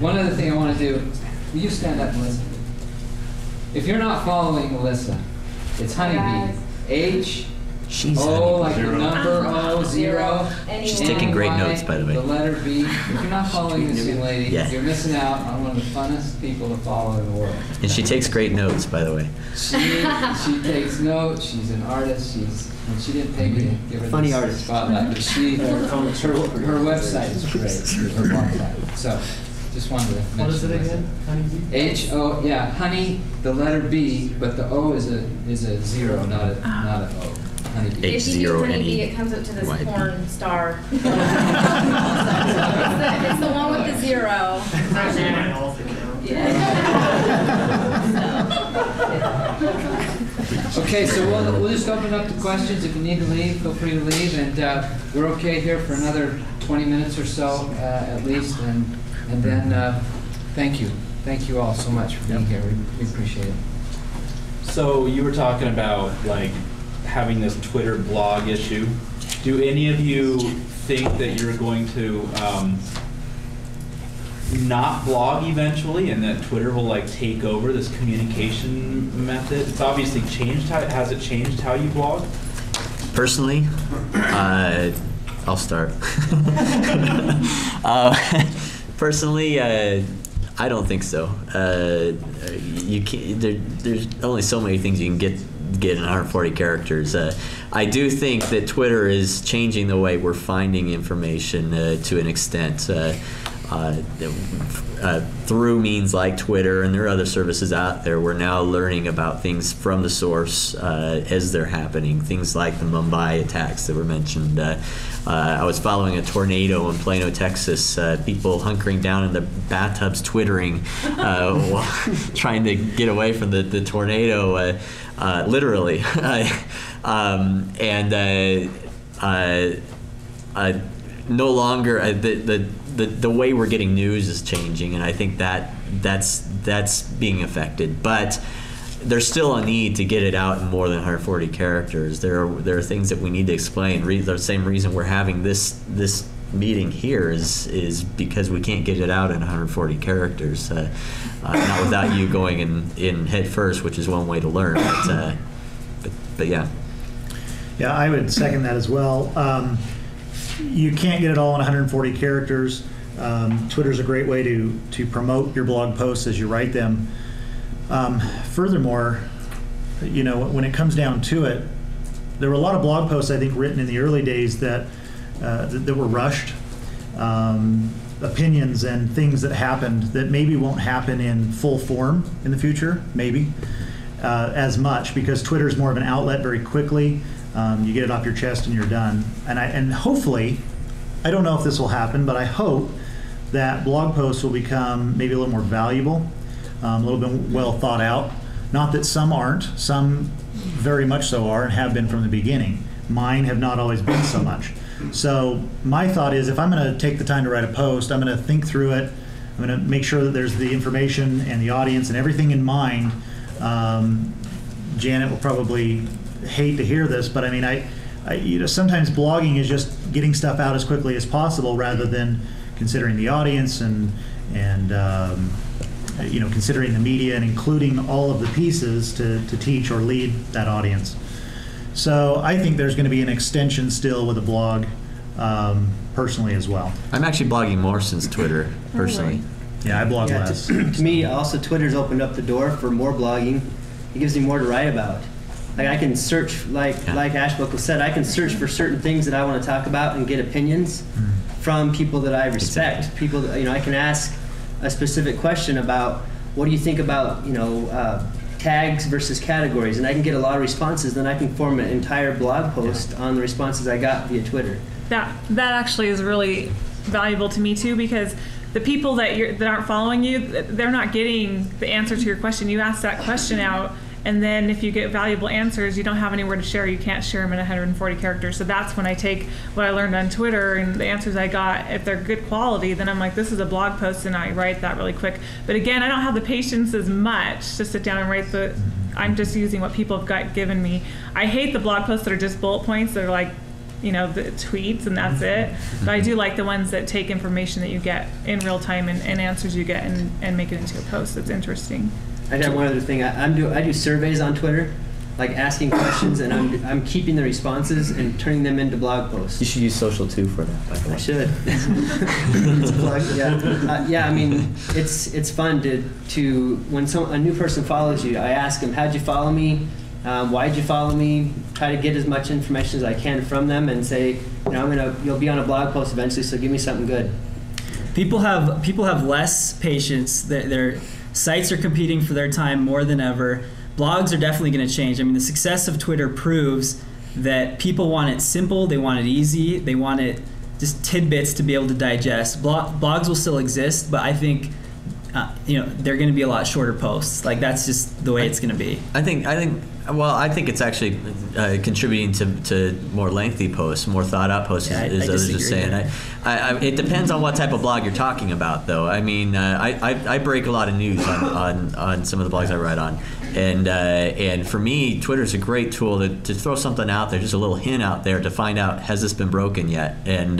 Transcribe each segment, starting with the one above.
one other thing I want to do, will you stand up and listen? If you're not following Melissa, it's Honeybee. H-O, like the number O, 0. She's taking great notes, by the way. The letter B. If you're not following this young lady, you're missing out on one of the funnest people to follow in the world. And she takes great notes, by the way. She takes notes. She's an artist. And she didn't pay me to give her funny this artist spotlight, but her website is great. Her blog site. So just wanted to mention. What is it again? Honeybee? H-O, yeah, honey, the letter B, but the O is a 0, not a O. Honeybee. If you do Honeybee, it comes up to this porn star. It's the one with the 0. Yeah. Okay, so we'll just open up to questions. If you need to leave, feel free to leave, and we're okay here for another 20 minutes or so at least, and then thank you all so much for being here. We appreciate it. So you were talking about like having this Twitter blog issue. Do any of you think that you're going to not blog eventually, and that Twitter will like take over this communication method? It's obviously changed. Has it changed how you blog? Personally, I'll start. Personally, I don't think so. You can't. There's only so many things you can get in 140 characters. I do think that Twitter is changing the way we're finding information to an extent. Through means like Twitter, and there are other services out there, we're now learning about things from the source as they're happening. Things like the Mumbai attacks that were mentioned. I was following a tornado in Plano, Texas. People hunkering down in the bathtubs, twittering, while trying to get away from the tornado, literally. No longer the way we're getting news is changing, and I think that's being affected. But there's still a need to get it out in more than 140 characters. There are things that we need to explain. The same reason we're having this meeting here is because we can't get it out in 140 characters. Not without you going in head first, which is one way to learn. But yeah. Yeah, I would second that as well. You can't get it all in 140 characters. Twitter's a great way to promote your blog posts as you write them. Furthermore, when it comes down to it, there were a lot of blog posts I think written in the early days that were rushed, opinions and things that happened that maybe won't happen in full form in the future, maybe as much, because Twitter's more of an outlet very quickly. You get it off your chest and you're done. And hopefully, I don't know if this will happen, but I hope that blog posts will become maybe a little more valuable, a little bit well thought out. Not that some aren't, some very much so are and have been from the beginning. Mine have not always been so much. So my thought is, if I'm going to take the time to write a post, I'm going to think through it. I'm going to make sure that there's the information and the audience and everything in mind. Janet will probably hate to hear this, but I mean, I sometimes blogging is just getting stuff out as quickly as possible rather than considering the audience and considering the media and including all of the pieces to teach or lead that audience. So I think there's going to be an extension still with a blog, personally as well. I'm actually blogging more since Twitter, personally. Yeah, I blog less. To me, also, Twitter's opened up the door for more blogging. It gives me more to write about. Like I can search, like Ashbuckle said, I can search for certain things that I want to talk about and get opinions from people that I respect. Exactly. People that, I can ask a specific question about, what do you think about, tags versus categories, and I can get a lot of responses. Then I can form an entire blog post on the responses I got via Twitter. That actually is really valuable to me too, because the people that aren't following you, they're not getting the answer to your question. You ask that question out, and then if you get valuable answers, you don't have anywhere to share. You can't share them in 140 characters. So that's when I take what I learned on Twitter and the answers I got. If they're good quality, then I'm like, this is a blog post, and I write that really quick. But again, I don't have the patience as much to sit down and write I'm just using what people have given me. I hate the blog posts that are just bullet points. They're like the tweets and that's it. But I do like the ones that take information that you get in real time and answers you get and make it into a post. It's interesting. I have one other thing. I do surveys on Twitter, like asking questions, and I'm keeping the responses and turning them into blog posts. You should use social too for that, by the way. I should. It's a plug, yeah. Yeah, I mean, it's fun to when a new person follows you, I ask them, how'd you follow me? Why'd you follow me? Try to get as much information as I can from them and say, you'll be on a blog post eventually, so give me something good. People have less patience. Their sites are competing for their time more than ever. Blogs are definitely going to change. I mean, the success of Twitter proves that people want it simple, they want it easy, they want it just tidbits to be able to digest. Blogs will still exist, but I think they're going to be a lot shorter posts. Like, that's just the way it's going to be. I think it's actually contributing to more lengthy posts, more thought out posts, as others are saying. It depends on what type of blog you're talking about, though. I mean, I break a lot of news on some of the blogs I write on, and for me, Twitter's a great tool to throw something out there, just a little hint out there to find out, has this been broken yet? And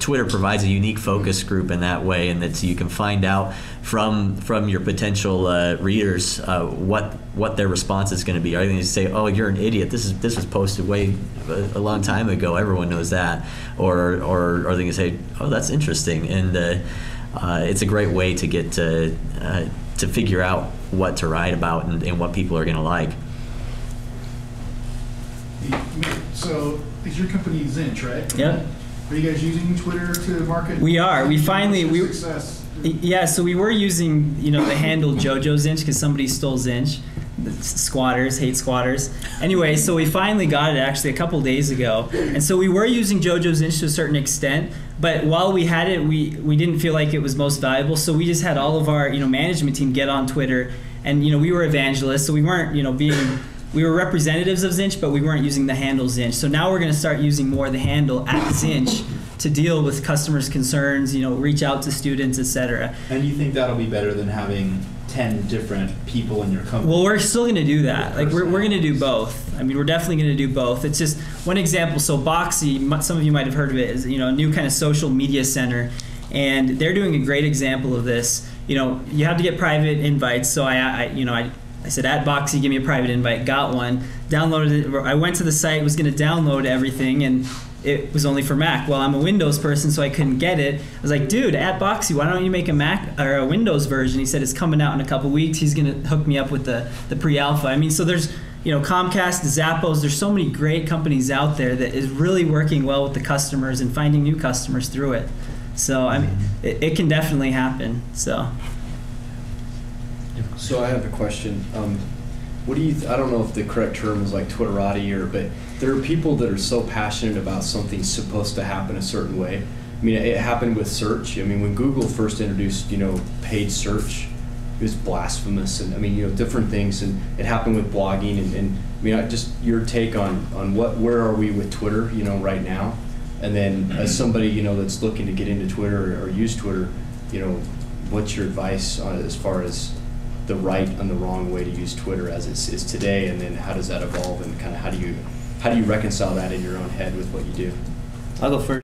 Twitter provides a unique focus group in that way, and that you can find out from your potential readers what their response is going to be. Are they going to say, "Oh, you're an idiot. This was posted way a long time ago. Everyone knows that," or are they going to say, "Oh, that's interesting," and it's a great way to get to figure out what to write about and what people are going to like. So, is your company Zinch, right? Yep. Are you guys using Twitter to market? We are. Success? Yeah, so we were using, the handle JoJo Zinch because somebody stole Zinch. The squatters hate squatters. Anyway, so we finally got it actually a couple days ago. And so we were using JoJo Zinch to a certain extent, but while we had it, we didn't feel like it was most valuable. So we just had all of our, management team get on Twitter, and, we were evangelists, so we weren't, we were representatives of Zinch, but we weren't using the handle Zinch. So now we're going to start using more the handle @Zinch to deal with customers' concerns, reach out to students, etc. And you think that'll be better than having 10 different people in your company? Well, we're still going to do that. Like, we're going to do both. I mean, we're definitely going to do both. It's just one example. So Boxy, some of you might have heard of it, is a new kind of social media center, and they're doing a great example of this. You have to get private invites. So I said, @Boxy, give me a private invite. Got one. Downloaded it. I went to the site, was going to download everything, and it was only for Mac. Well, I'm a Windows person, so I couldn't get it. I was like, dude, @Boxy, why don't you make a Mac or a Windows version? He said it's coming out in a couple weeks. He's going to hook me up with the pre-alpha. I mean, so there's, Comcast, Zappos. There's so many great companies out there that is really working well with the customers and finding new customers through it. So I mean, it can definitely happen. So I have a question. What do you? I don't know if the correct term is like Twitterati, but there are people that are so passionate about something supposed to happen a certain way. I mean, it happened with search. I mean, when Google first introduced, paid search, it was blasphemous, and I mean, different things, and it happened with blogging, and I mean, just your take on where are we with Twitter, right now, and then as somebody, that's looking to get into Twitter or use Twitter, what's your advice on as far as the right and the wrong way to use Twitter as it is today, and then how does that evolve, and kind of how do you reconcile that in your own head with what you do? I'll go first.